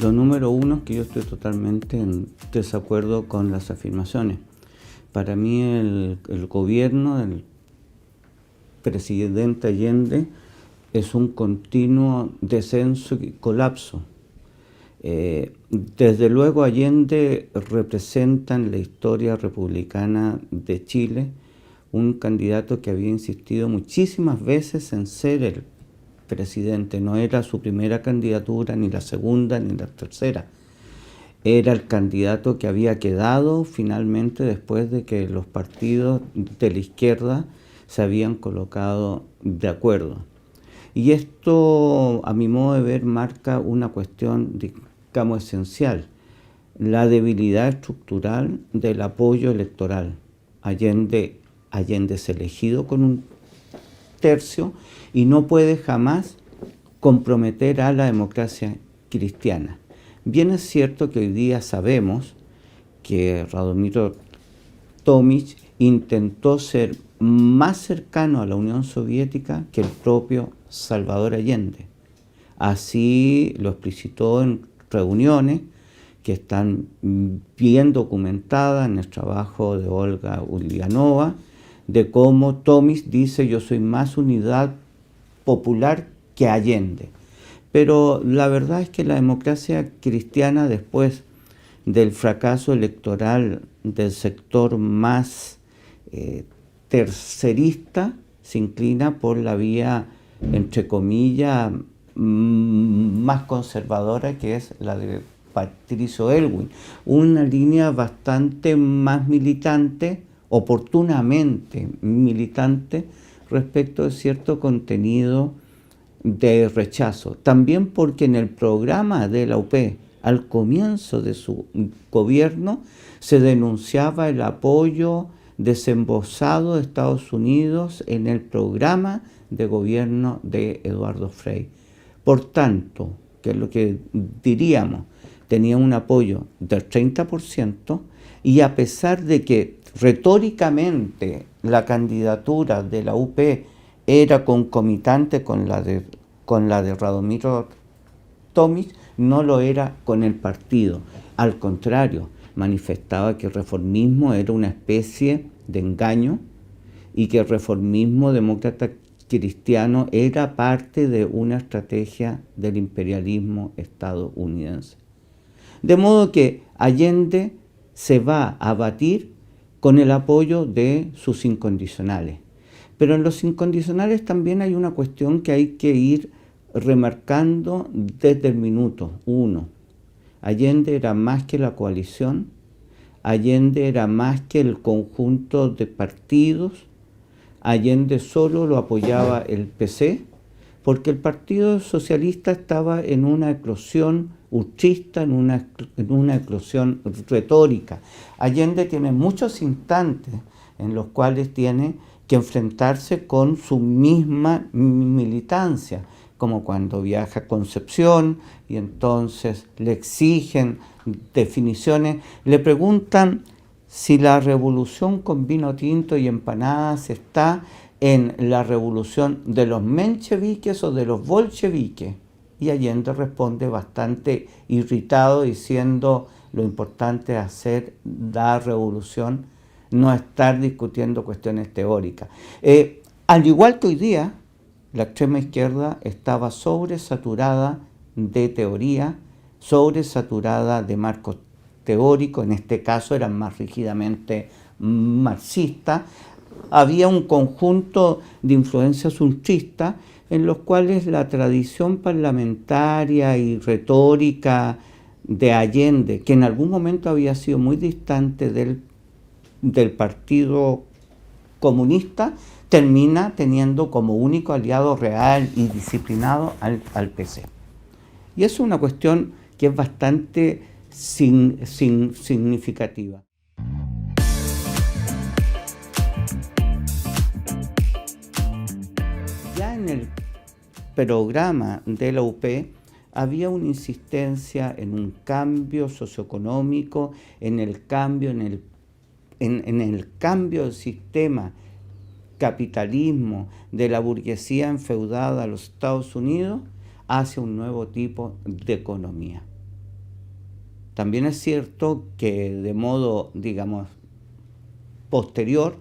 Lo número uno es que yo estoy totalmente en desacuerdo con las afirmaciones. Para mí el gobierno del presidente Allende es un continuo descenso y colapso. Desde luego Allende representa en la historia republicana de Chile un candidato que había insistido muchísimas veces en ser el presidente. No era su primera candidatura, ni la segunda, ni la tercera. Era el candidato que había quedado finalmente después de que los partidos de la izquierda se habían colocado de acuerdo. Y esto, a mi modo de ver, marca una cuestión, digamos, esencial: la debilidad estructural del apoyo electoral. Allende es elegido con un tercio y no puede jamás comprometer a la democracia cristiana. Bien es cierto que hoy día sabemos que Radomiro Tomic intentó ser más cercano a la Unión Soviética que el propio Salvador Allende. Así lo explicitó en reuniones que están bien documentadas en el trabajo de Olga Ulianova, de cómo Tomic dice: yo soy más unidad popular que Allende. Pero la verdad es que la democracia cristiana, después del fracaso electoral del sector más tercerista, se inclina por la vía, entre comillas, más conservadora, que es la de Patricio Aylwin. Una línea bastante más militante, oportunamente militante, respecto de cierto contenido de rechazo. También porque en el programa de la UP, al comienzo de su gobierno, se denunciaba el apoyo desembosado de Estados Unidos en el programa de gobierno de Eduardo Frei. Por tanto, que es lo que diríamos, tenía un apoyo del 30%, y a pesar de que retóricamente la candidatura de la UP era concomitante con la de Radomiro Tomic, no lo era con el partido. Al contrario, manifestaba que el reformismo era una especie de engaño y que el reformismo demócrata cristiano era parte de una estrategia del imperialismo estadounidense. De modo que Allende se va a batir con el apoyo de sus incondicionales. Pero en los incondicionales también hay una cuestión que hay que ir remarcando desde el minuto uno. Allende era más que la coalición, Allende era más que el conjunto de partidos, Allende solo lo apoyaba el PC, porque el Partido Socialista estaba en una eclosión ultrista, en una eclosión retórica. Allende tiene muchos instantes en los cuales tiene que enfrentarse con su misma militancia, como cuando viaja a Concepción y entonces le exigen definiciones, le preguntan si la revolución con vino tinto y empanadas está en la revolución de los mencheviques o de los bolcheviques. Y Allende responde bastante irritado, diciendo: lo importante es hacer la revolución, no estar discutiendo cuestiones teóricas. Al igual que hoy día, la extrema izquierda estaba sobresaturada de teoría, sobresaturada de marcos teóricos, en este caso eran más rígidamente marxistas. Había un conjunto de influencias ultristas en los cuales la tradición parlamentaria y retórica de Allende, que en algún momento había sido muy distante del Partido Comunista, termina teniendo como único aliado real y disciplinado al PC. Y eso es una cuestión que es bastante significativa. Ya en el programa de la UP había una insistencia en un cambio socioeconómico, en el cambio del sistema capitalismo de la burguesía enfeudada a los Estados Unidos hacia un nuevo tipo de economía. También es cierto que de modo, digamos, posterior,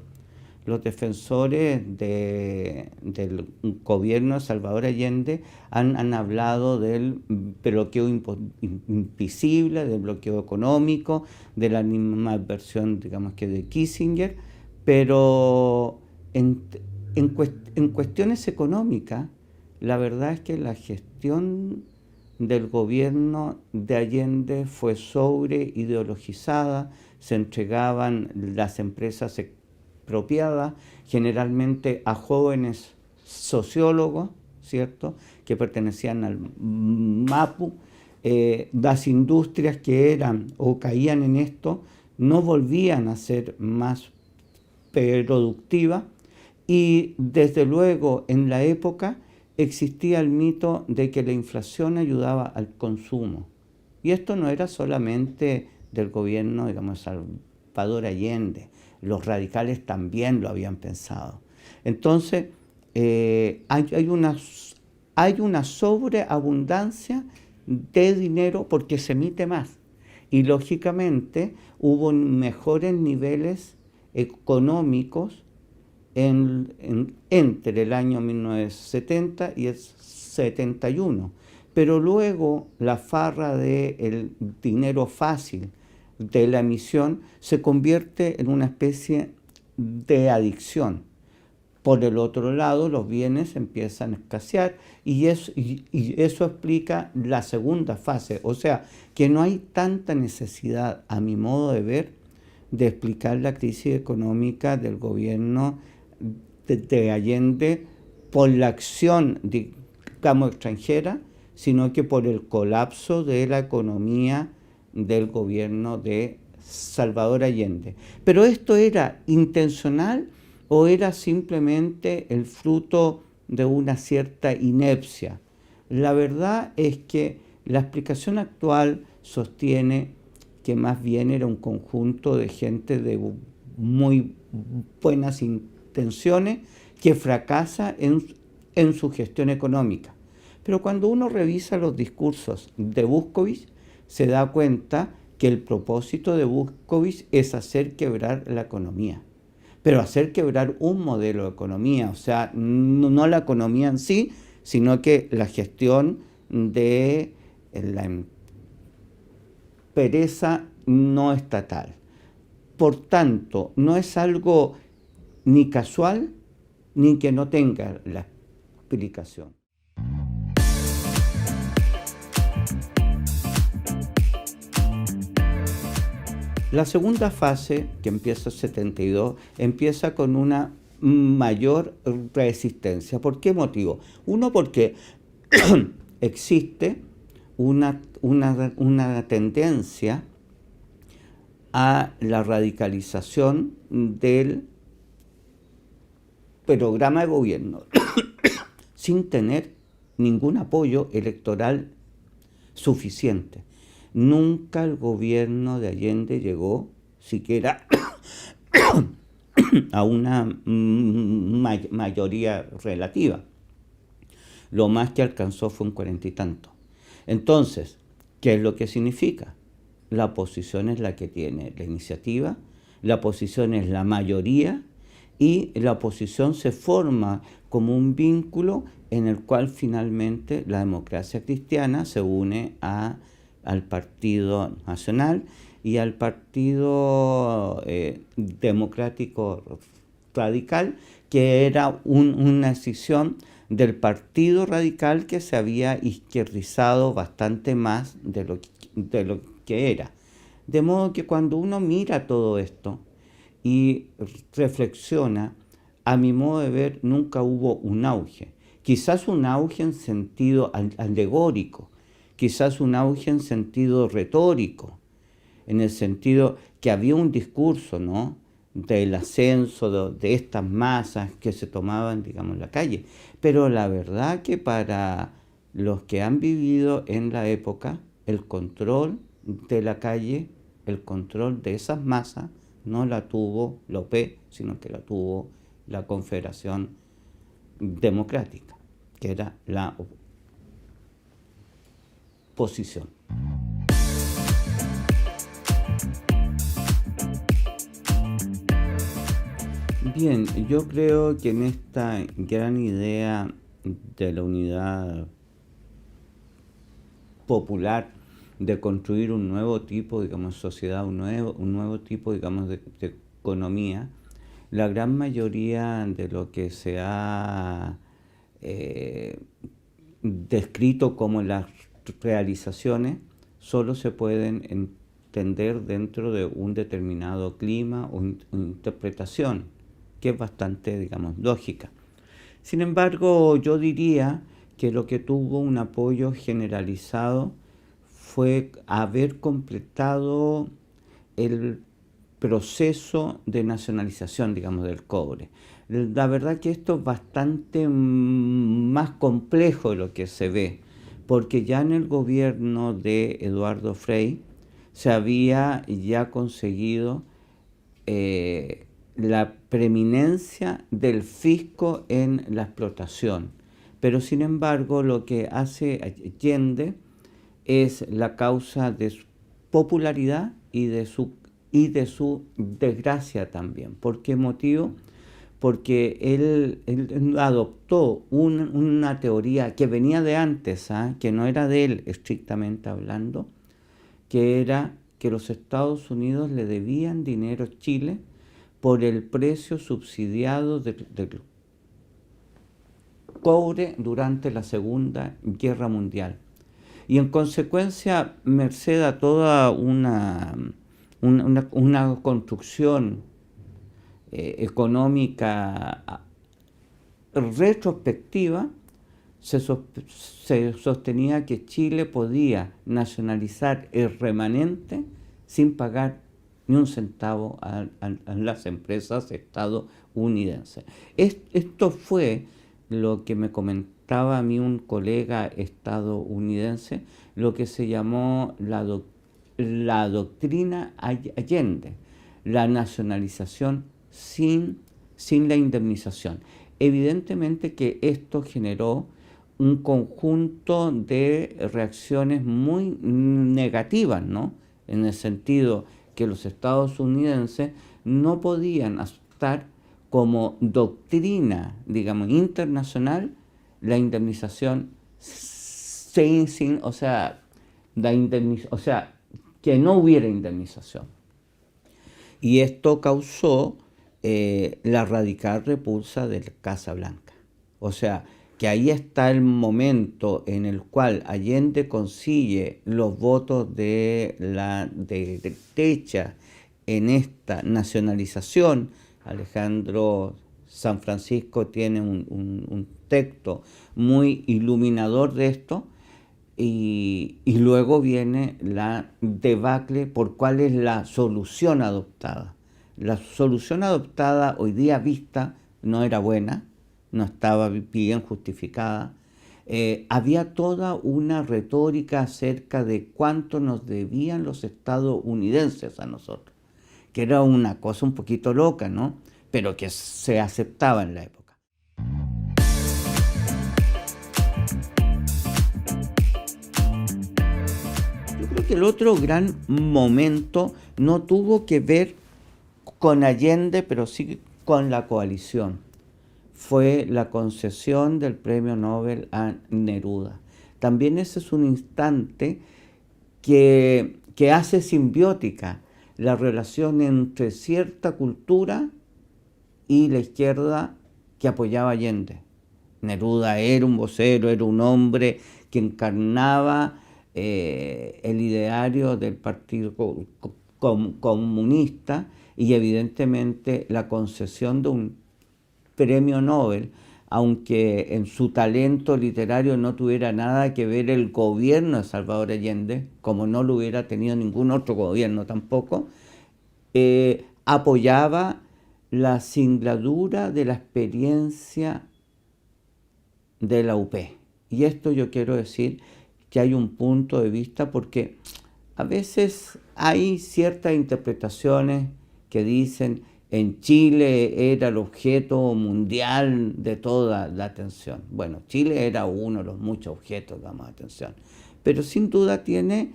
los defensores del gobierno de Salvador Allende han hablado del bloqueo invisible, del bloqueo económico, de la animadversión, digamos que de Kissinger, pero en cuestiones económicas, la verdad es que la gestión del gobierno de Allende fue sobreideologizada, se entregaban las empresas expropiadas generalmente a jóvenes sociólogos, ¿cierto?, que pertenecían al MAPU. Las industrias que eran o caían en esto no volvían a ser más productivas, y desde luego en la época existía el mito de que la inflación ayudaba al consumo. Y esto no era solamente del gobierno, digamos, Salvador Allende. Los radicales también lo habían pensado. Entonces, hay una sobreabundancia de dinero porque se emite más. Y lógicamente hubo mejores niveles económicos entre el año 1970 y el 71. Pero luego la farra del dinero fácil de la emisión se convierte en una especie de adicción. Por el otro lado, los bienes empiezan a escasear y eso explica la segunda fase. O sea, que no hay tanta necesidad, a mi modo de ver, de explicar la crisis económica del gobierno de Allende por la acción, digamos, extranjera, sino que por el colapso de la economía del gobierno de Salvador Allende. Pero ¿esto era intencional o era simplemente el fruto de una cierta inepcia? La verdad es que la explicación actual sostiene que más bien era un conjunto de gente de muy buenas intenciones que fracasa en su gestión económica. Pero cuando uno revisa los discursos de Buscovich, se da cuenta que el propósito de Buscovich es hacer quebrar la economía, pero hacer quebrar un modelo de economía, o sea, no la economía en sí, sino que la gestión de la empresa no estatal. Por tanto, no es algo ni casual ni que no tenga la explicación. La segunda fase, que empieza en 72, empieza con una mayor resistencia. ¿Por qué motivo? Uno, porque existe una tendencia a la radicalización del programa de gobierno sin tener ningún apoyo electoral suficiente. Nunca el gobierno de Allende llegó siquiera a una mayoría relativa. Lo más que alcanzó fue un 40 y tanto. Entonces, ¿qué es lo que significa? La oposición es la que tiene la iniciativa, la oposición es la mayoría y la oposición se forma como un vínculo en el cual finalmente la democracia cristiana se une al Partido Nacional y al Partido Democrático Radical, que era una decisión del Partido Radical que se había izquierdizado bastante más de lo que era. De modo que cuando uno mira todo esto y reflexiona, a mi modo de ver, nunca hubo un auge. Quizás un auge en sentido alegórico, quizás un auge en sentido retórico, en el sentido que había un discurso, ¿no?, del ascenso de estas masas que se tomaban, digamos, en la calle. Pero la verdad que para los que han vivido en la época, el control de la calle, el control de esas masas, no la tuvo la OP, sino que la tuvo la Confederación Democrática, que era la oposición. Bien, yo creo que en esta gran idea de la unidad popular, de construir un nuevo tipo, digamos, sociedad, un nuevo tipo, digamos, de economía, la gran mayoría de lo que se ha eh, descrito como las realizaciones solo se pueden entender dentro de un determinado clima o interpretación, que es bastante, digamos, lógica. Sin embargo, yo diría que lo que tuvo un apoyo generalizado fue haber completado el proceso de nacionalización, digamos, del cobre. La verdad que esto es bastante más complejo de lo que se ve, porque ya en el gobierno de Eduardo Frei se había ya conseguido la preeminencia del fisco en la explotación. Pero sin embargo, lo que hace Allende es la causa de su popularidad y de su desgracia también. ¿Por qué motivo? Porque él adoptó una teoría que venía de antes, que no era de él estrictamente hablando, que era que los Estados Unidos le debían dinero a Chile por el precio subsidiado del cobre durante la Segunda Guerra Mundial. Y en consecuencia, merced a toda una construcción económica retrospectiva, se sostenía que Chile podía nacionalizar el remanente sin pagar ni un centavo a las empresas estadounidenses. Esto fue lo que me comentaba a mí un colega estadounidense, lo que se llamó la doctrina Allende, la nacionalización sin la indemnización. Evidentemente que esto generó un conjunto de reacciones muy negativas, ¿no? En el sentido que los estadounidenses no podían aceptar como doctrina, digamos, internacional la indemnización o sea, que no hubiera indemnización. Y esto causó la radical repulsa de Casa Blanca. O sea, que ahí está el momento en el cual Allende consigue los votos de la derecha en esta nacionalización. Alejandro San Francisco tiene un texto muy iluminador de esto, y luego viene la debacle por cuál es la solución adoptada. La solución adoptada hoy día vista no era buena, no estaba bien justificada. Había toda una retórica acerca de cuánto nos debían los estadounidenses a nosotros, que era una cosa un poquito loca, ¿no? Pero que se aceptaba en la época. Yo creo que el otro gran momento no tuvo que ver con Allende, pero sí con la coalición. Fue la concesión del premio Nobel a Neruda. También ese es un instante que hace simbiótica la relación entre cierta cultura y la izquierda que apoyaba a Allende. Neruda era un vocero, era un hombre que encarnaba el ideario del Partido Comunista, y evidentemente la concesión de un premio Nobel, aunque en su talento literario no tuviera nada que ver el gobierno de Salvador Allende, como no lo hubiera tenido ningún otro gobierno tampoco, apoyaba la singladura de la experiencia de la UP. Y esto yo quiero decir que hay un punto de vista, porque a veces hay ciertas interpretaciones que dicen en Chile era el objeto mundial de toda la atención. Bueno, Chile era uno de los muchos objetos, digamos, de atención. Pero sin duda tiene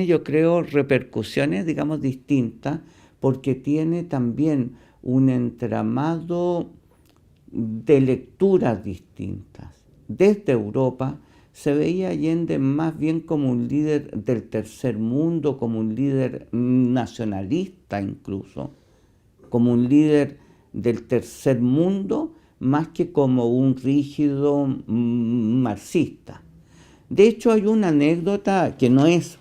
yo creo, repercusiones, digamos, distintas, porque tiene también un entramado de lecturas distintas. Desde Europa se veía a Allende más bien como un líder del tercer mundo, como un líder nacionalista incluso, como un líder del tercer mundo, más que como un rígido marxista. De hecho, hay una anécdota que no es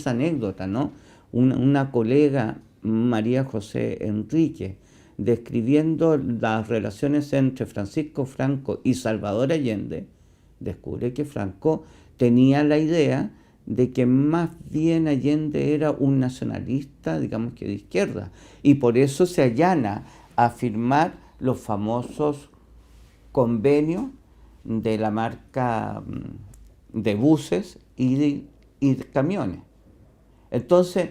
anécdota, ¿no? Una colega, María José Enrique, describiendo las relaciones entre Francisco Franco y Salvador Allende, descubre que Franco tenía la idea de que más bien Allende era un nacionalista, digamos que de izquierda, y por eso se allana a firmar los famosos convenios de la marca de buses y de camiones. Entonces,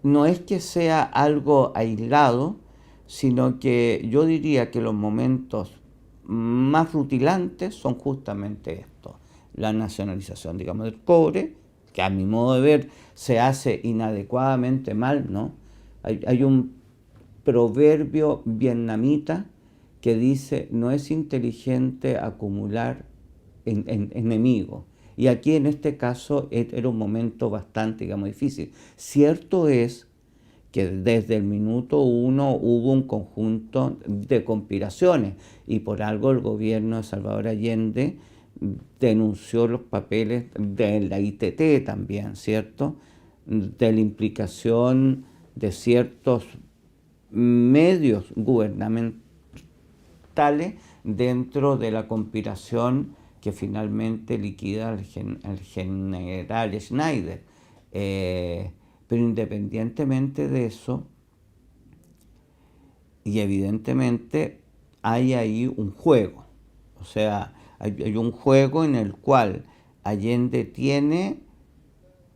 no es que sea algo aislado, sino que yo diría que los momentos más rutilantes son justamente estos. La nacionalización, digamos, del cobre, que a mi modo de ver se hace inadecuadamente mal, ¿no? Hay un proverbio vietnamita que dice, no es inteligente acumular enemigos. Y aquí en este caso era un momento bastante, digamos, difícil. Cierto es que desde el minuto uno hubo un conjunto de conspiraciones y por algo el gobierno de Salvador Allende denunció los papeles de la ITT también, ¿cierto? De la implicación de ciertos medios gubernamentales dentro de la conspiración que finalmente liquida al general Schneider. Pero independientemente de eso, y evidentemente hay ahí un juego, o sea, hay un juego en el cual Allende tiene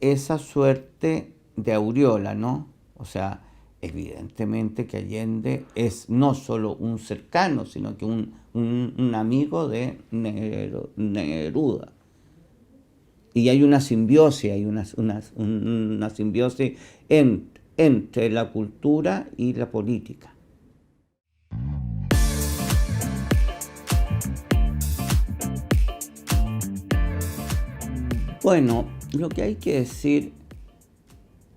esa suerte de aureola, ¿no? O sea, evidentemente que Allende es no solo un cercano, sino que un amigo de Neruda. Y hay una simbiosis, una simbiosis entre la cultura y la política. Bueno, lo que hay que decir,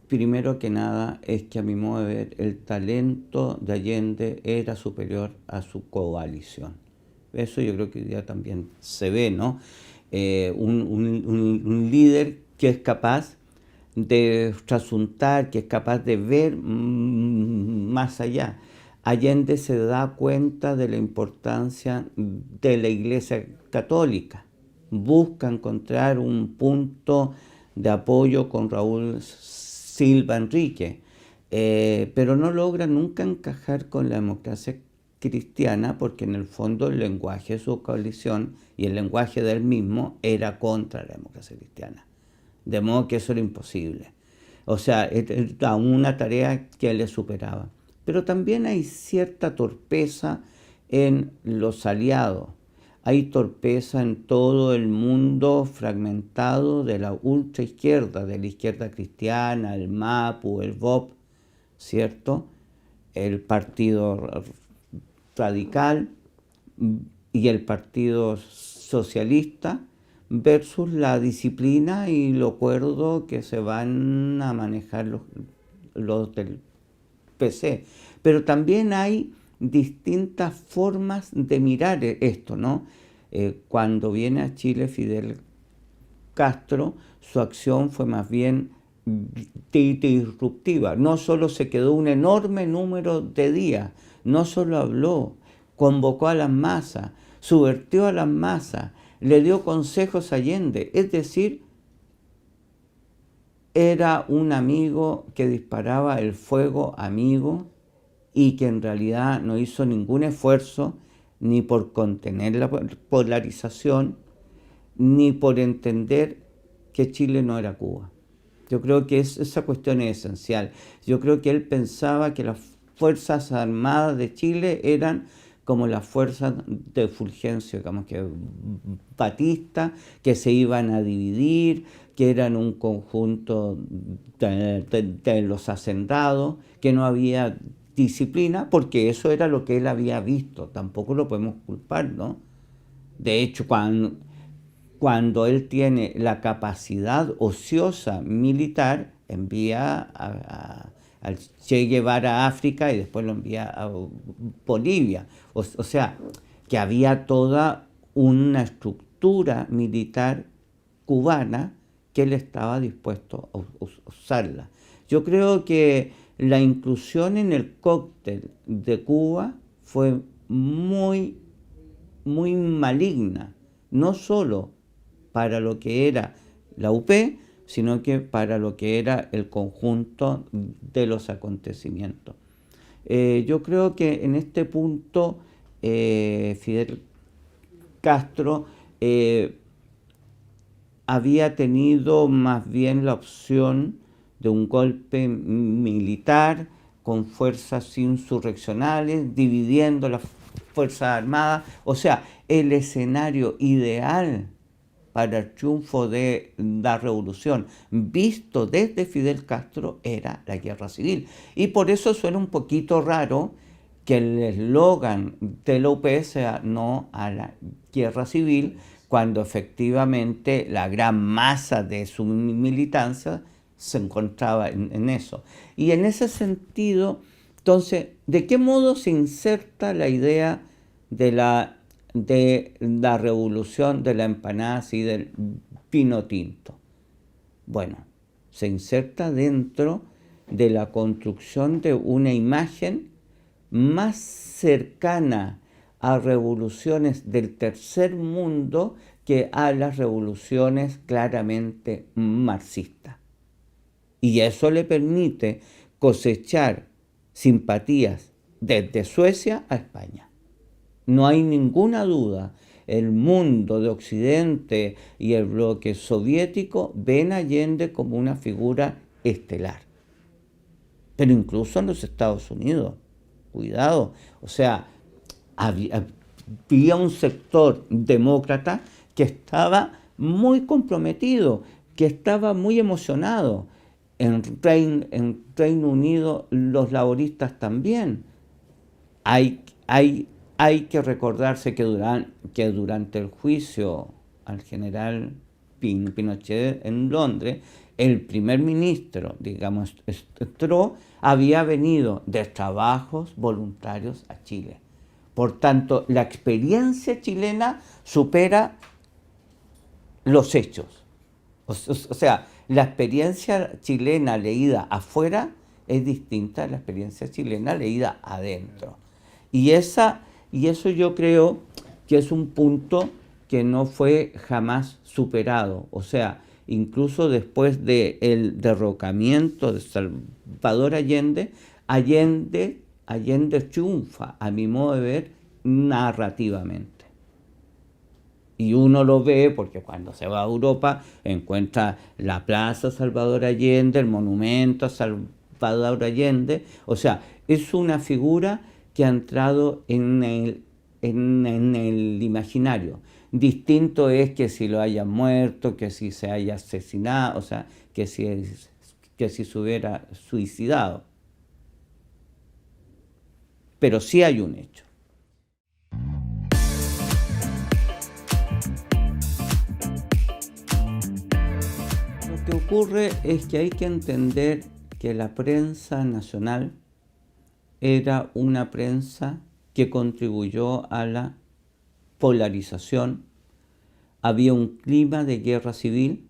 primero que nada, es que a mi modo de ver, el talento de Allende era superior a su coalición. Eso yo creo que hoy día también se ve, ¿no? Un líder que es capaz de trasuntar, que es capaz de ver más allá. Allende se da cuenta de la importancia de la Iglesia Católica. Busca encontrar un punto de apoyo con Raúl Silva Enrique, pero no logra nunca encajar con la democracia cristiana porque en el fondo el lenguaje de su coalición y el lenguaje de él mismo era contra la democracia cristiana. De modo que eso era imposible. O sea, era una tarea que le superaba. Pero también hay cierta torpeza en los aliados. Hay torpeza en todo el mundo fragmentado de la ultraizquierda, de la izquierda cristiana, el MAPU, el VOP, ¿cierto? El Partido Radical y el Partido Socialista, versus la disciplina y lo cuerdo que se van a manejar los del PC. Pero también hay distintas formas de mirar esto, ¿no? Cuando viene a Chile Fidel Castro, su acción fue más bien disruptiva. No solo se quedó un enorme número de días, no solo habló, convocó a las masas, subvertió a las masas, le dio consejos a Allende, es decir, era un amigo que disparaba el fuego amigo y que en realidad no hizo ningún esfuerzo ni por contener la polarización, ni por entender que Chile no era Cuba. Yo creo que esa cuestión es esencial. Yo creo que él pensaba que las Fuerzas Armadas de Chile eran como las fuerzas de Fulgencio, digamos que Batista, que se iban a dividir, que eran un conjunto de los hacendados, que no había disciplina, porque eso era lo que él había visto, tampoco lo podemos culpar, ¿no? De hecho, cuando él tiene la capacidad ociosa militar, envía al Che Guevara a África y después lo envía a Bolivia. O sea, que había toda una estructura militar cubana que él estaba dispuesto a usarla. Yo creo que la inclusión en el cóctel de Cuba fue muy maligna, no solo para lo que era la UP, sino que para lo que era el conjunto de los acontecimientos. Yo creo que en este punto Fidel Castro había tenido más bien la opción de un golpe militar con fuerzas insurreccionales, dividiendo las Fuerzas Armadas. O sea, el escenario ideal para el triunfo de la revolución, visto desde Fidel Castro, era la guerra civil. Y por eso suena un poquito raro que el eslogan de la UP sea no a la guerra civil, cuando efectivamente la gran masa de su militancia se encontraba en eso. Y en ese sentido, entonces, ¿de qué modo se inserta la idea de la revolución de la empanada y del vino tinto? Bueno, se inserta dentro de la construcción de una imagen más cercana a revoluciones del tercer mundo que a las revoluciones claramente marxistas. Y eso le permite cosechar simpatías desde Suecia a España. No hay ninguna duda, el mundo de Occidente y el bloque soviético ven a Allende como una figura estelar. Pero incluso en los Estados Unidos, cuidado, o sea, había un sector demócrata que estaba muy comprometido, que estaba muy emocionado. En Reino Unido los laboristas también. Hay que recordarse que durante el juicio al general Pinochet en Londres, el primer ministro, digamos, Stroh, había venido de trabajos voluntarios a Chile. Por tanto, la experiencia chilena supera los hechos. O sea, la experiencia chilena leída afuera es distinta a la experiencia chilena leída adentro. Y eso yo creo que es un punto que no fue jamás superado. O sea, incluso después del derrocamiento de Salvador Allende, Allende triunfa, a mi modo de ver, narrativamente. Y uno lo ve porque cuando se va a Europa encuentra la Plaza Salvador Allende, el monumento a Salvador Allende. O sea, es una figura que ha entrado en el imaginario. Distinto es que si lo haya muerto, que si se haya asesinado, o sea, que si se hubiera suicidado. Pero sí hay un hecho. Lo que ocurre es que hay que entender que la prensa nacional era una prensa que contribuyó a la polarización, había un clima de guerra civil,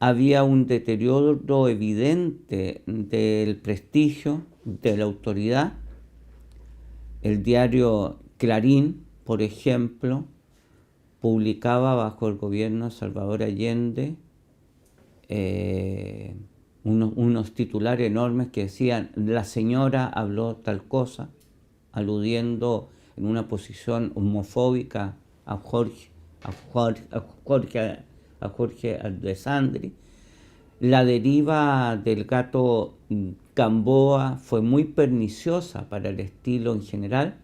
había un deterioro evidente del prestigio de la autoridad. El diario Clarín, por ejemplo, publicaba bajo el gobierno de Salvador Allende unos titulares enormes que decían: la señora habló tal cosa, aludiendo en una posición homofóbica a Jorge Alessandri. La deriva del gato Gamboa fue muy perniciosa para el estilo en general.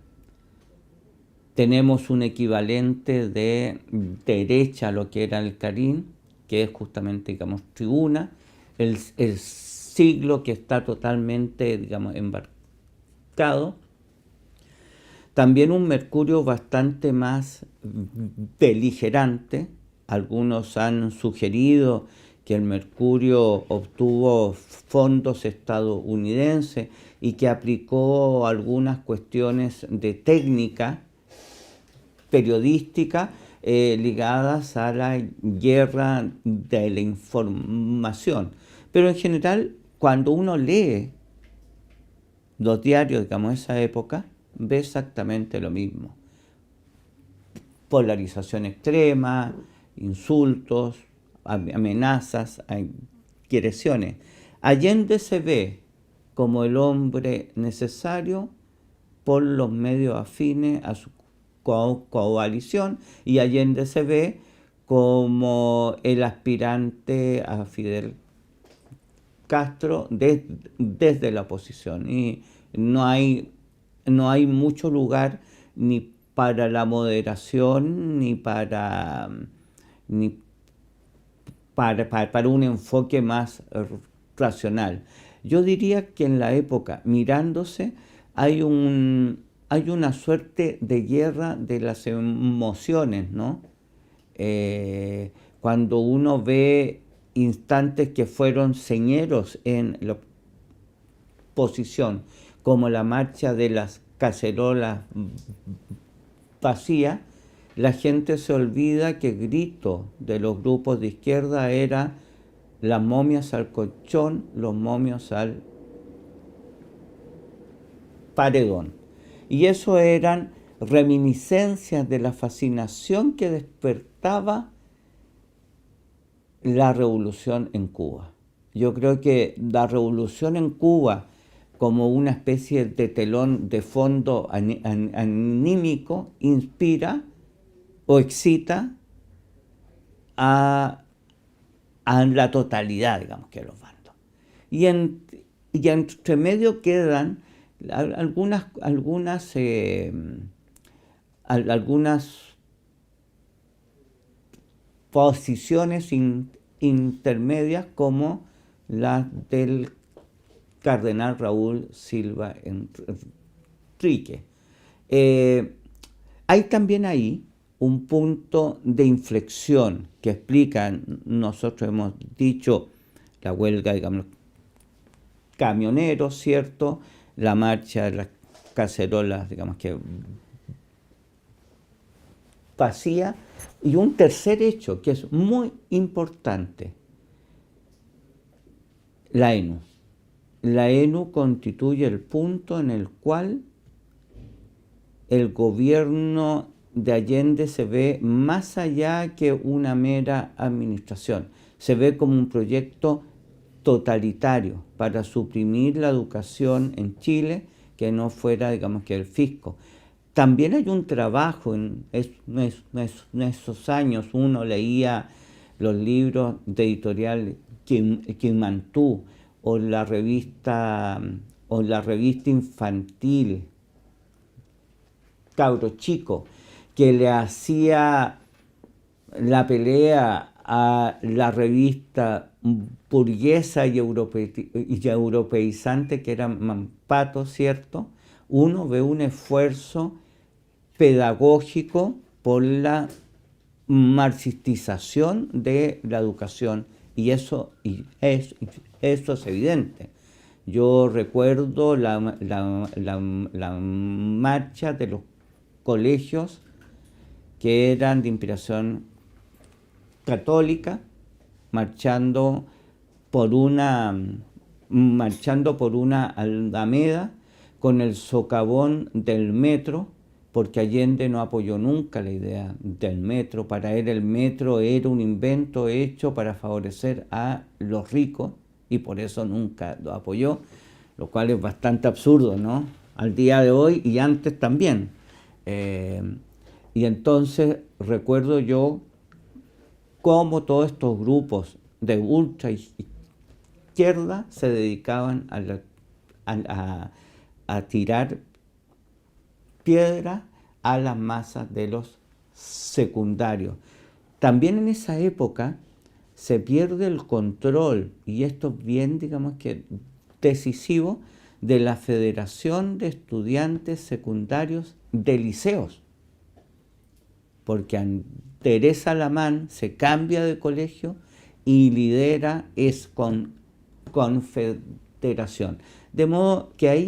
Tenemos un equivalente de derecha a lo que era el Clarín, que es justamente, digamos, Tribuna, el Siglo, que está totalmente, digamos, También un Mercurio bastante más beligerante. Algunos han sugerido que el Mercurio obtuvo fondos estadounidenses y que aplicó algunas cuestiones de técnica periodística ligadas a la guerra de la información. Pero en general, cuando uno lee los diarios, digamos, de esa época, ve exactamente lo mismo. Polarización extrema, insultos, amenazas, agresiones. Allende se ve como el hombre necesario por los medios afines a su coalición, y Allende se ve como el aspirante a Fidel Castro desde la oposición. Y no hay mucho lugar ni para la moderación ni para un enfoque más racional. Yo diría que en la época, mirándose, hay una suerte de guerra de las emociones, ¿no? Cuando uno ve instantes que fueron señeros en la oposición, como la marcha de las cacerolas vacías, la gente se olvida que el grito de los grupos de izquierda era las momias al colchón, los momios al paredón. Y eso eran reminiscencias de la fascinación que despertaba la revolución en Cuba. Yo creo que la revolución en Cuba, como una especie de telón de fondo anímico, inspira o excita a la totalidad, digamos, que los bandos. Y entre medio quedan algunas posiciones intermedias, como las del cardenal Raúl Silva Enrique. Hay también ahí un punto de inflexión que explica, nosotros hemos dicho, la huelga, digamos, camioneros, ¿cierto? La marcha de las cacerolas, digamos, que vacía. Y un tercer hecho que es muy importante: la ENU. La ENU constituye el punto en el cual el gobierno de Allende se ve más allá que una mera administración. Se ve como un proyecto totalitario para suprimir la educación en Chile, que no fuera, digamos, que el fisco. También hay un trabajo en esos años. Uno leía los libros de editorial Quimantú o la revista infantil Cabro Chico, que le hacía la pelea a la revista burguesa y europeizante que era Mampato, ¿cierto? Uno ve un esfuerzo pedagógico por la marxistización de la educación, y eso es evidente. Yo recuerdo la marcha de los colegios que eran de inspiración católica, marchando por una alameda con el socavón del metro, porque Allende no apoyó nunca la idea del metro. Para él el metro era un invento hecho para favorecer a los ricos, y por eso nunca lo apoyó, lo cual es bastante absurdo, ¿no? Al día de hoy y antes también. Y entonces recuerdo yo cómo todos estos grupos de ultra izquierda se dedicaban a tirar piedra a las masas de los secundarios. También en esa época se pierde el control, y esto es bien, digamos, que decisivo, de la Federación de Estudiantes Secundarios de Liceos, porque Teresa Lamán se cambia de colegio y lidera Confederación. De modo que ahí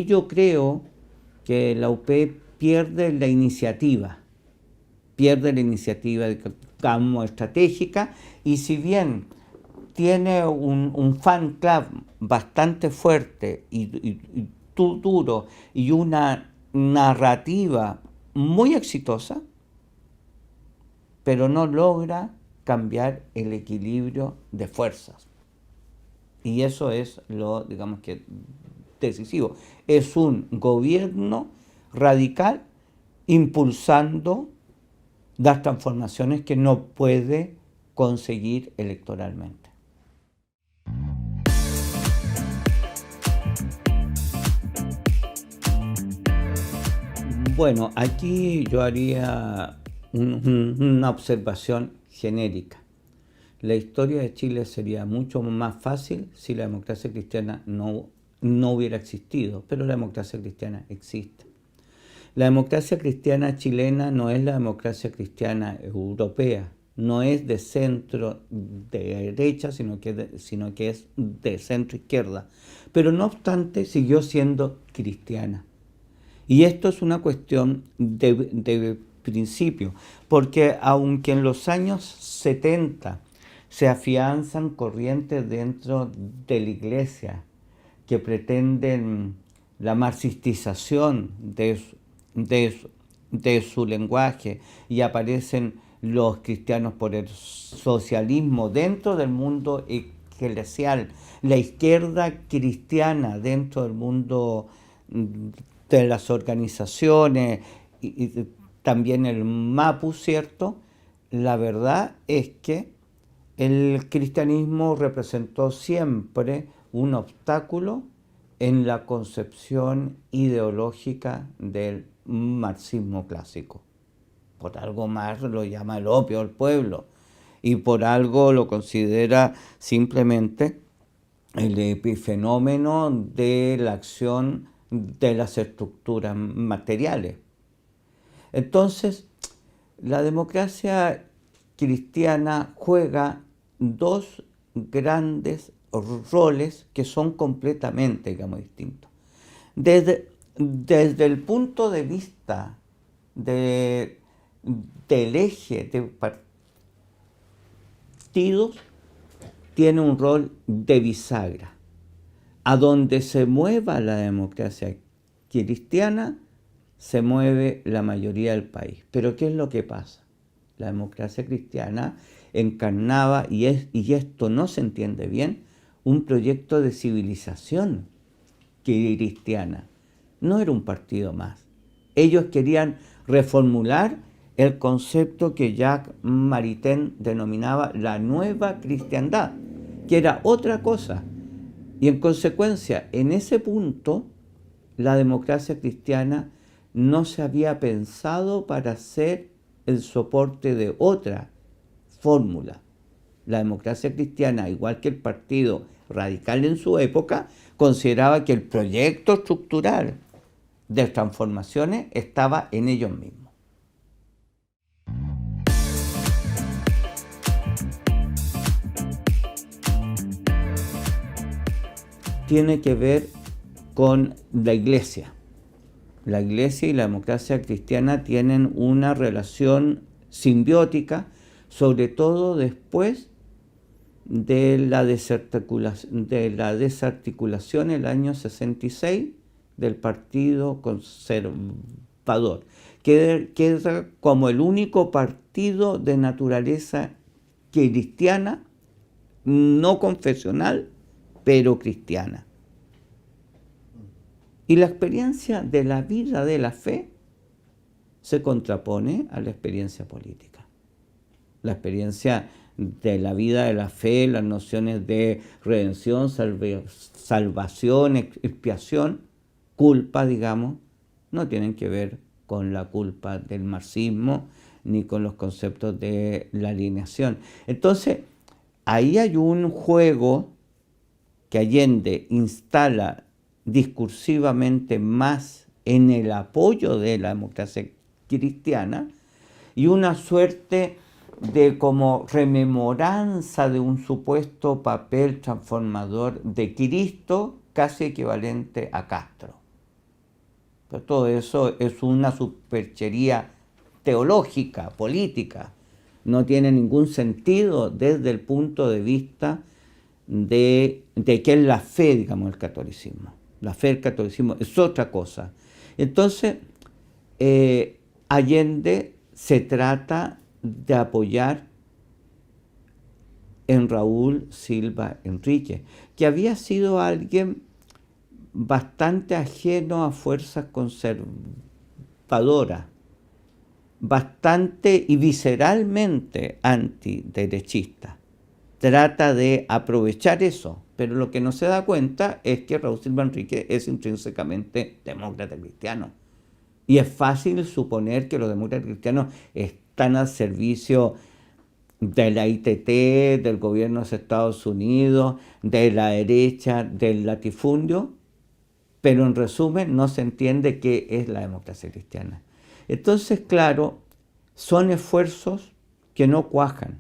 yo creo que la UP pierde la iniciativa como estratégica, y si bien tiene un fan club bastante fuerte y duro y una narrativa muy exitosa, pero no logra cambiar el equilibrio de fuerzas. Y eso es digamos que, decisivo. Es un gobierno radical impulsando las transformaciones que no puede conseguir electoralmente. Bueno, aquí yo haría una observación genérica. La historia de Chile sería mucho más fácil si la democracia cristiana no hubiera existido, pero la democracia cristiana existe. La democracia cristiana chilena no es la democracia cristiana europea, no es de centro derecha, sino que es de centro izquierda, pero no obstante siguió siendo cristiana. Y esto es una cuestión de principio, porque aunque en los años 70 se afianzan corrientes dentro de la Iglesia que pretenden la marxistización de su lenguaje, y aparecen los cristianos por el socialismo dentro del mundo eclesial, la izquierda cristiana dentro del mundo de las organizaciones y también el MAPU, ¿cierto? La verdad es que el cristianismo representó siempre un obstáculo en la concepción ideológica del marxismo clásico. Por algo más lo llama el opio del pueblo, y por algo lo considera simplemente el epifenómeno de la acción de las estructuras materiales. Entonces, la democracia cristiana juega dos grandes roles que son completamente, digamos, distintos. Desde el punto de vista del eje de partidos, tiene un rol de bisagra. A donde se mueva la democracia cristiana, se mueve la mayoría del país. Pero ¿qué es lo que pasa? La democracia cristiana encarnaba, y esto no se entiende bien, un proyecto de civilización cristiana. No era un partido más. Ellos querían reformular el concepto que Jacques Maritain denominaba la nueva cristiandad, que era otra cosa. Y en consecuencia, en ese punto, la democracia cristiana no se había pensado para ser el soporte de otra fórmula. La democracia cristiana, igual que el Partido Radical en su época, consideraba que el proyecto estructural de transformaciones estaba en ellos mismos. Tiene que ver con la Iglesia. La Iglesia y la democracia cristiana tienen una relación simbiótica, sobre todo después de la desarticulación en el año 66 del Partido Conservador, que queda como el único partido de naturaleza cristiana, no confesional, pero cristiana. Y la experiencia de la vida de la fe se contrapone a la experiencia política. La experiencia de la vida de la fe, las nociones de redención, salvación, expiación, culpa, digamos, no tienen que ver con la culpa del marxismo ni con los conceptos de la alineación. Entonces, ahí hay un juego que Allende instala discursivamente más en el apoyo de la democracia cristiana y una suerte de como rememoranza de un supuesto papel transformador de Cristo casi equivalente a Castro. Pero todo eso es una superchería teológica, política. No tiene ningún sentido desde el punto de vista de qué es la fe, digamos, del catolicismo. La fe del catolicismo es otra cosa. Entonces, Allende se trata de apoyar en Raúl Silva Enríquez, que había sido alguien bastante ajeno a fuerzas conservadoras, bastante y visceralmente antiderechista. Trata de aprovechar eso, pero lo que no se da cuenta es que Raúl Silva Enríquez es intrínsecamente demócrata cristiano. Y es fácil suponer que los demócratas cristianos están al servicio de la ITT, del gobierno de los Estados Unidos, de la derecha, del latifundio, pero en resumen no se entiende qué es la democracia cristiana. Entonces, claro, son esfuerzos que no cuajan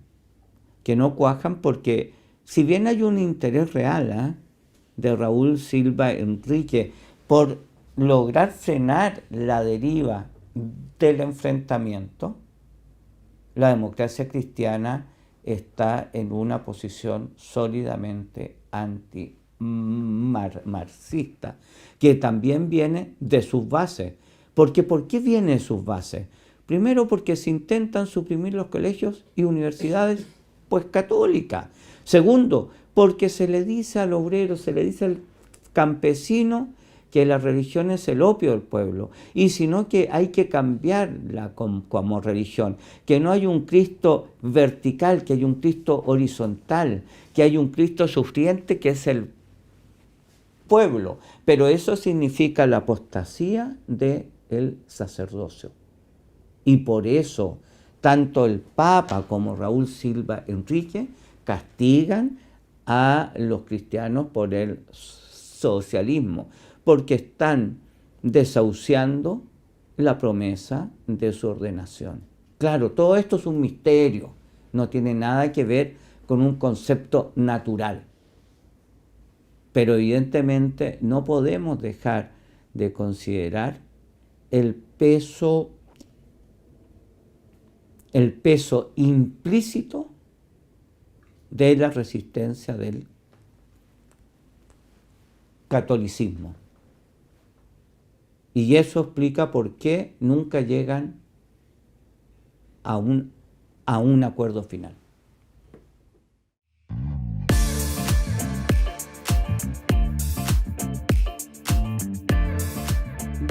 porque si bien hay un interés real de Raúl Silva Enríquez por lograr frenar la deriva del enfrentamiento, la democracia cristiana está en una posición sólidamente anti-marxista, que también viene de sus bases. Porque, ¿por qué viene de sus bases? Primero, porque se intentan suprimir los colegios y universidades, pues católicas. Segundo, porque se le dice al obrero, se le dice al campesino que la religión es el opio del pueblo, y sino que hay que cambiarla como religión, que no hay un Cristo vertical, que hay un Cristo horizontal, que hay un Cristo sufriente que es el pueblo, pero eso significa la apostasía del sacerdocio. Y por eso, tanto el Papa como Raúl Silva Enríquez castigan a los cristianos por el socialismo, porque están desahuciando la promesa de su ordenación. Claro, todo esto es un misterio, no tiene nada que ver con un concepto natural. Pero evidentemente no podemos dejar de considerar el peso implícito de la resistencia del catolicismo. Y eso explica por qué nunca llegan a un acuerdo final.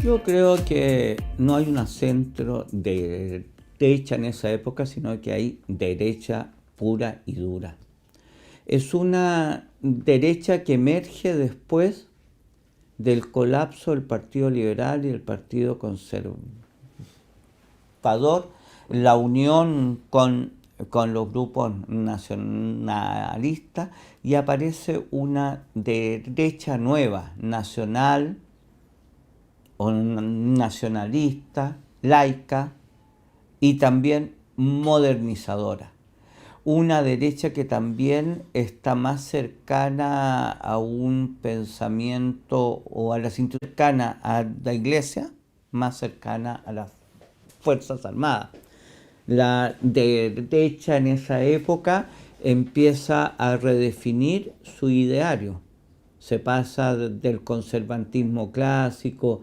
Yo creo que no hay un centro de derecha en esa época, sino que hay derecha pura y dura. Es una derecha que emerge después del colapso del Partido Liberal y el Partido Conservador, la unión con los grupos nacionalistas, y aparece una derecha nueva, nacional o nacionalista, laica y también modernizadora. Una derecha que también está más cercana a un pensamiento o a las instituciones, cercana a la Iglesia, más cercana a las Fuerzas Armadas. La derecha en esa época empieza a redefinir su ideario. Se pasa del conservatismo clásico,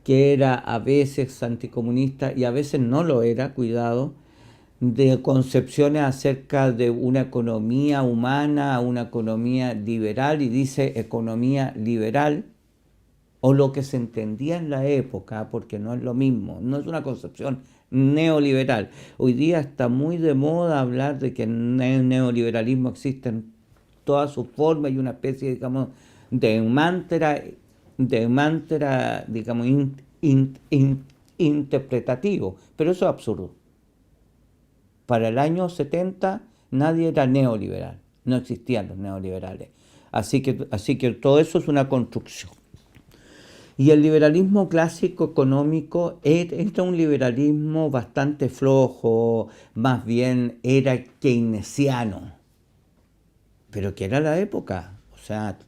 que era a veces anticomunista y a veces no lo era, cuidado, de concepciones acerca de una economía humana a una economía liberal, y dice economía liberal, o lo que se entendía en la época, porque no es lo mismo, no es una concepción neoliberal. Hoy día está muy de moda hablar de que el neoliberalismo existe en todas sus formas y una especie, digamos, de mantra, digamos, interpretativo, pero eso es absurdo. Para el año 70 nadie era neoliberal, no existían los neoliberales. Así que todo eso es una construcción Y el liberalismo clásico económico era un liberalismo bastante flojo, más bien era keynesiano, pero que era la época, o sea,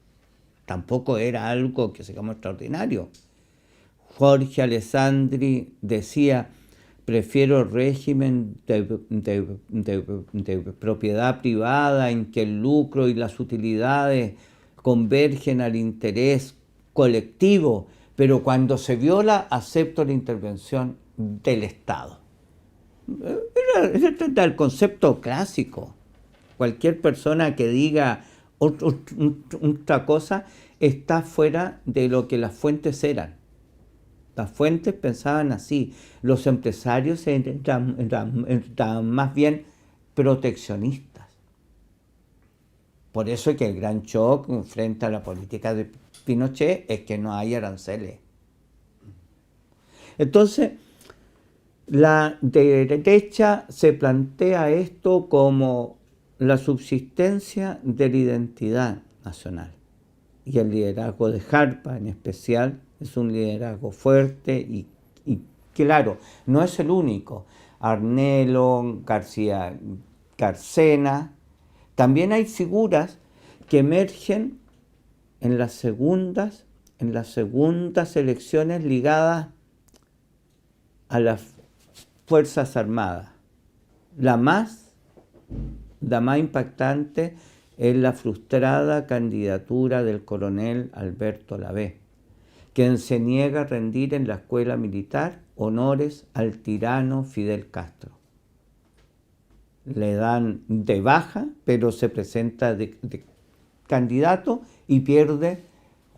tampoco era algo que digamos extraordinario. Jorge Alessandri decía, prefiero régimen de propiedad privada en que el lucro y las utilidades convergen al interés colectivo, pero cuando se viola acepto la intervención del Estado. Era el concepto clásico. Cualquier persona que diga otra cosa está fuera de lo que las fuentes eran. Las fuentes pensaban así, los empresarios eran más bien proteccionistas. Por eso es que el gran shock frente a la política de Pinochet es que no hay aranceles. Entonces, la derecha se plantea esto como la subsistencia de la identidad nacional. Y el liderazgo de Jarpa en especial es un liderazgo fuerte y claro, no es el único. Arnelo, García Carcena, también hay figuras que emergen en las segundas elecciones ligadas a las Fuerzas Armadas. La más impactante es la frustrada candidatura del coronel Alberto Lavé, quien se niega a rendir en la escuela militar honores al tirano Fidel Castro. Le dan de baja, pero se presenta de candidato y pierde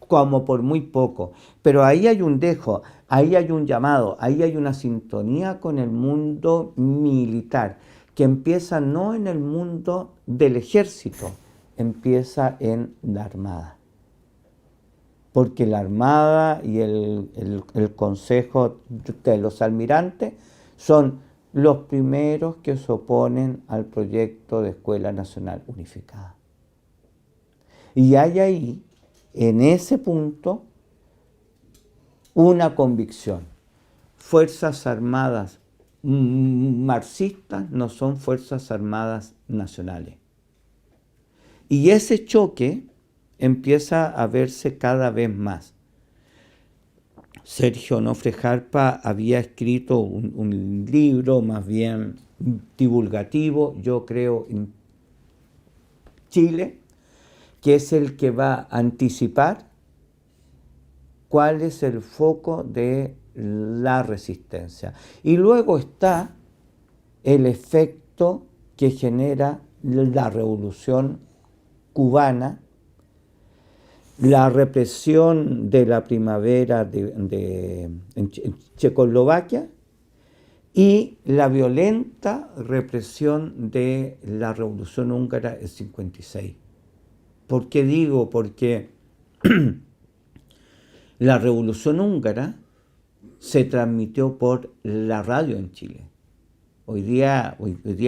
como por muy poco. Pero ahí hay un dejo, ahí hay un llamado, ahí hay una sintonía con el mundo militar, que empieza no en el mundo del ejército, empieza en la Armada. Porque la Armada y el Consejo de los Almirantes son los primeros que se oponen al proyecto de Escuela Nacional Unificada. Y hay ahí, en ese punto, una convicción. Fuerzas Armadas marxistas no son Fuerzas Armadas nacionales. Y ese choque empieza a verse cada vez más. Sergio Onofre Jarpa había escrito un libro más bien divulgativo, yo creo, en Chile, que es el que va a anticipar cuál es el foco de la resistencia. Y luego está el efecto que genera la revolución cubana, la represión de la primavera en Checoslovaquia y la violenta represión de la revolución húngara en 56. ¿Por qué digo? Porque la revolución húngara se transmitió por la radio en Chile. Hoy día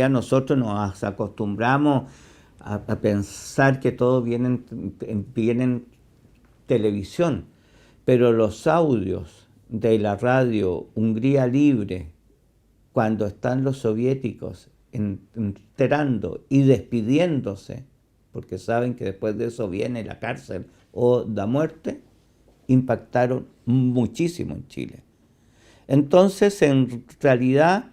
nosotros nos acostumbramos a pensar que todo viene en televisión, pero los audios de la radio Hungría Libre, cuando están los soviéticos enterando y despidiéndose, porque saben que después de eso viene la cárcel o la muerte, impactaron muchísimo en Chile. Entonces, en realidad,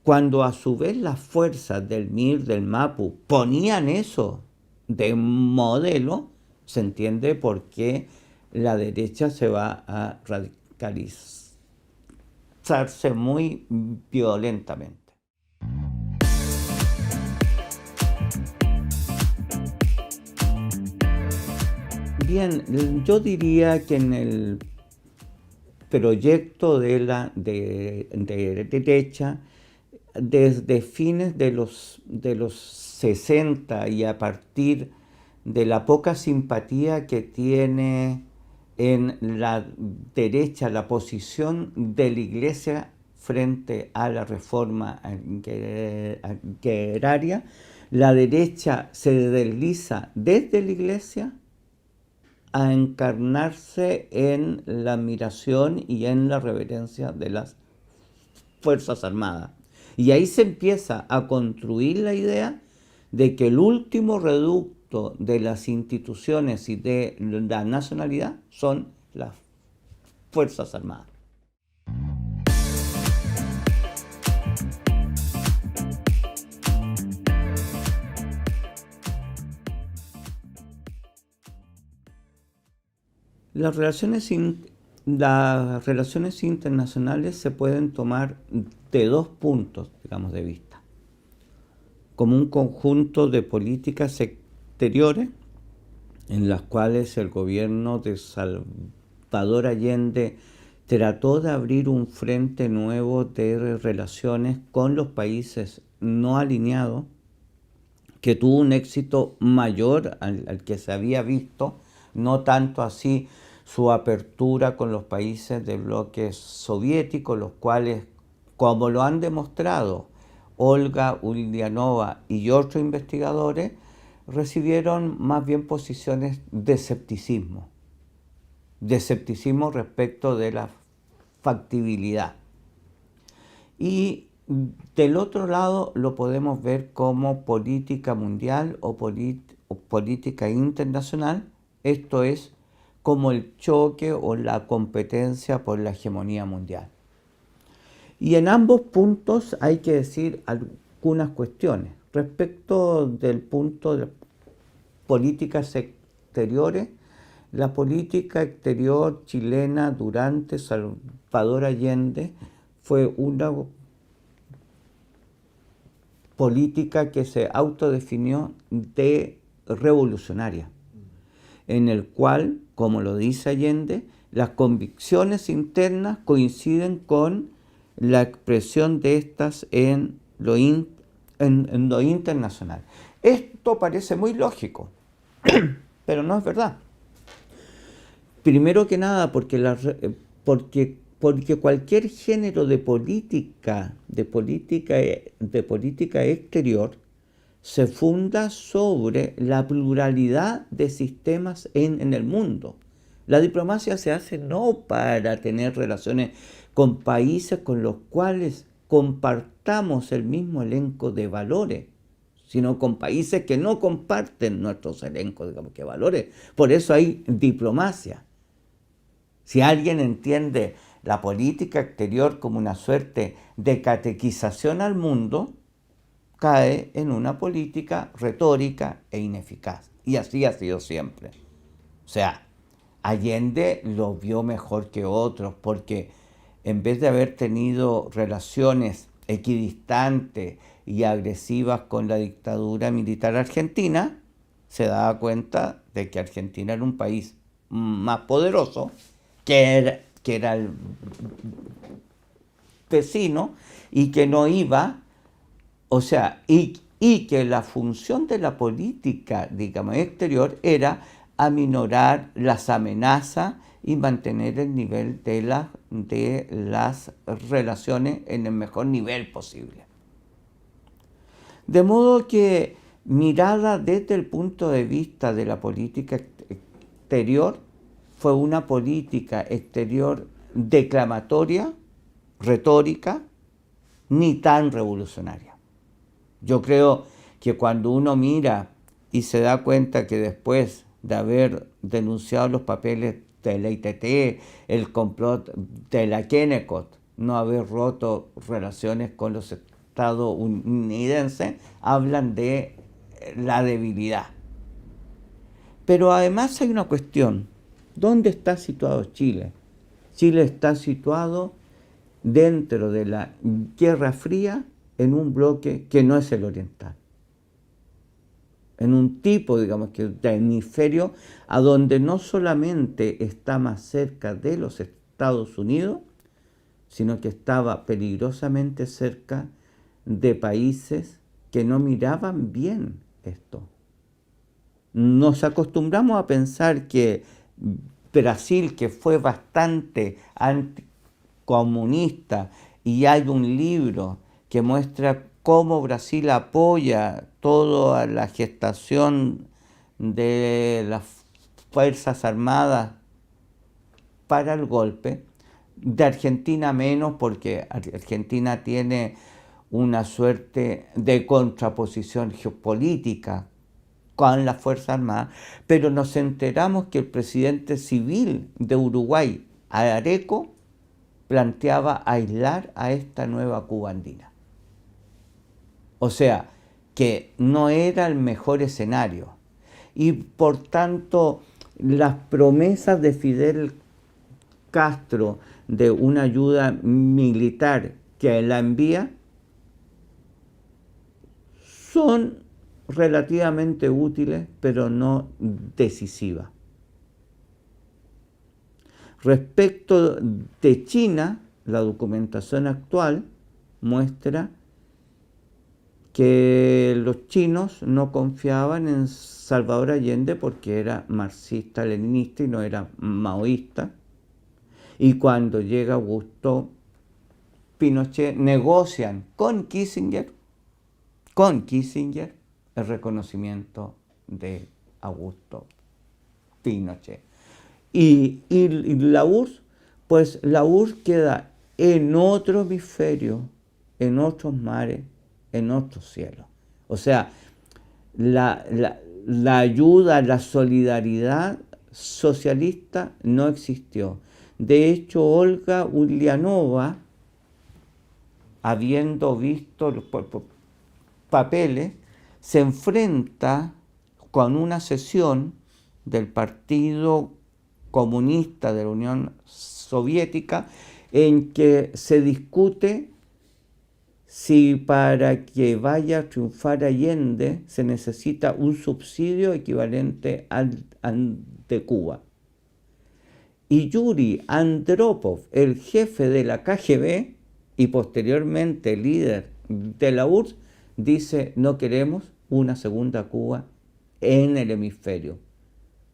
cuando a su vez las fuerzas del MIR, del MAPU, ponían eso de modelo, se entiende por qué la derecha se va a radicalizarse muy violentamente. Bien, yo diría que en el proyecto de la derecha, desde fines de los 60 y a partir de la poca simpatía que tiene en la derecha la posición de la Iglesia frente a la reforma agraria, la derecha se desliza desde la Iglesia a encarnarse en la admiración y en la reverencia de las Fuerzas Armadas. Y ahí se empieza a construir la idea de que el último reducto de las instituciones y de la nacionalidad son las Fuerzas Armadas. Las relaciones internacionales se pueden tomar de dos puntos, digamos, de vista. Como un conjunto de políticas exteriores en las cuales el gobierno de Salvador Allende trató de abrir un frente nuevo de relaciones con los países no alineados, que tuvo un éxito mayor al que se había visto, no tanto así su apertura con los países del bloque soviético, los cuales, como lo han demostrado Olga Ulyanova y otros investigadores, recibieron más bien posiciones de escepticismo respecto de la factibilidad. Y del otro lado lo podemos ver como política mundial o política internacional, esto es como el choque o la competencia por la hegemonía mundial. Y en ambos puntos hay que decir algunas cuestiones. Respecto del punto de políticas exteriores, la política exterior chilena durante Salvador Allende fue una política que se autodefinió de revolucionaria, en el cual, como lo dice Allende, las convicciones internas coinciden con la expresión de estas en lo internacional. Esto parece muy lógico, pero no es verdad. Primero que nada, porque cualquier género de política exterior se funda sobre la pluralidad de sistemas en el mundo. La diplomacia se hace no para tener relaciones con países con los cuales compartamos el mismo elenco de valores, sino con países que no comparten nuestros elencos, digamos, que valores. Por eso hay diplomacia. Si alguien entiende la política exterior como una suerte de catequización al mundo, cae en una política retórica e ineficaz. Y así ha sido siempre. O sea, Allende lo vio mejor que otros, porque en vez de haber tenido relaciones equidistantes y agresivas con la dictadura militar argentina, se daba cuenta de que Argentina era un país más poderoso, que era el vecino, y que no iba, o sea, y que la función de la política, digamos, exterior era aminorar las amenazas y mantener el nivel de las relaciones en el mejor nivel posible. De modo que, mirada desde el punto de vista de la política exterior, fue una política exterior declamatoria, retórica, ni tan revolucionaria. Yo creo que cuando uno mira y se da cuenta que después de haber denunciado los papeles de la ITT, el complot de la Kennecott, no haber roto relaciones con los estadounidenses, hablan de la debilidad. Pero además hay una cuestión. ¿Dónde está situado Chile? Chile está situado dentro de la Guerra Fría en un bloque que no es el oriental. En un tipo, digamos, que de hemisferio a donde no solamente está más cerca de los Estados Unidos, sino que estaba peligrosamente cerca de países que no miraban bien esto. Nos acostumbramos a pensar que Brasil, que fue bastante anticomunista, y hay un libro que muestra cómo Brasil apoya toda la gestación de las Fuerzas Armadas para el golpe, de Argentina menos, porque Argentina tiene una suerte de contraposición geopolítica con las Fuerzas Armadas, pero nos enteramos que el presidente civil de Uruguay, Areco, planteaba aislar a esta nueva Cuba andina. O sea, que no era el mejor escenario. Y por tanto, las promesas de Fidel Castro de una ayuda militar que la envía son relativamente útiles, pero no decisivas. Respecto de China, la documentación actual muestra que los chinos no confiaban en Salvador Allende porque era marxista-leninista y no era maoísta. Y cuando llega Augusto Pinochet, negocian con Kissinger el reconocimiento de Augusto Pinochet. Y la URSS, pues la URSS queda en otro hemisferio, en otros mares, en otros cielos. O sea, la ayuda, la solidaridad socialista no existió. De hecho, Olga Ulianova, habiendo visto los papeles, se enfrenta con una sesión del Partido Comunista de la Unión Soviética en que se discute si para que vaya a triunfar Allende se necesita un subsidio equivalente al de Cuba. Y Yuri Andropov, el jefe de la KGB y posteriormente líder de la URSS, dice: no queremos una segunda Cuba en el hemisferio,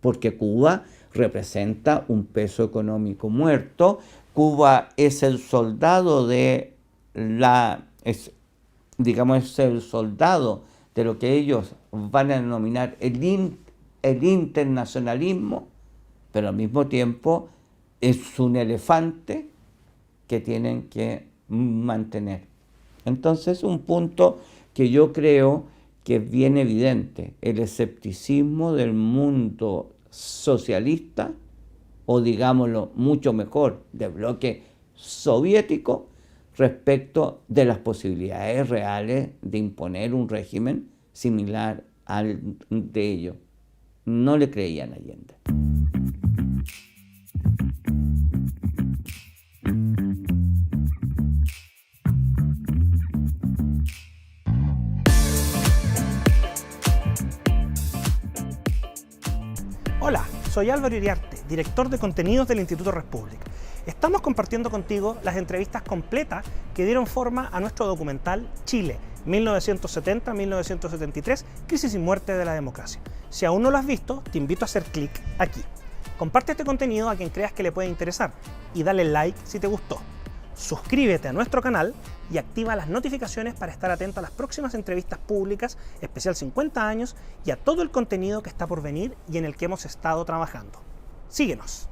porque Cuba representa un peso económico muerto. Cuba es el soldado de es el soldado de lo que ellos van a denominar el internacionalismo, pero al mismo tiempo es un elefante que tienen que mantener. Entonces, un punto que yo creo que es bien evidente: el escepticismo del mundo socialista, o digámoslo mucho mejor, del bloque soviético, respecto de las posibilidades reales de imponer un régimen similar al de ellos. No le creían a Allende. Hola, soy Álvaro Iriarte, director de contenidos del Instituto República. Estamos compartiendo contigo las entrevistas completas que dieron forma a nuestro documental Chile, 1970-1973, Crisis y Muerte de la Democracia. Si aún no lo has visto, te invito a hacer clic aquí. Comparte este contenido a quien creas que le puede interesar y dale like si te gustó. Suscríbete a nuestro canal y activa las notificaciones para estar atento a las próximas entrevistas públicas, especial 50 años, y a todo el contenido que está por venir y en el que hemos estado trabajando. Síguenos.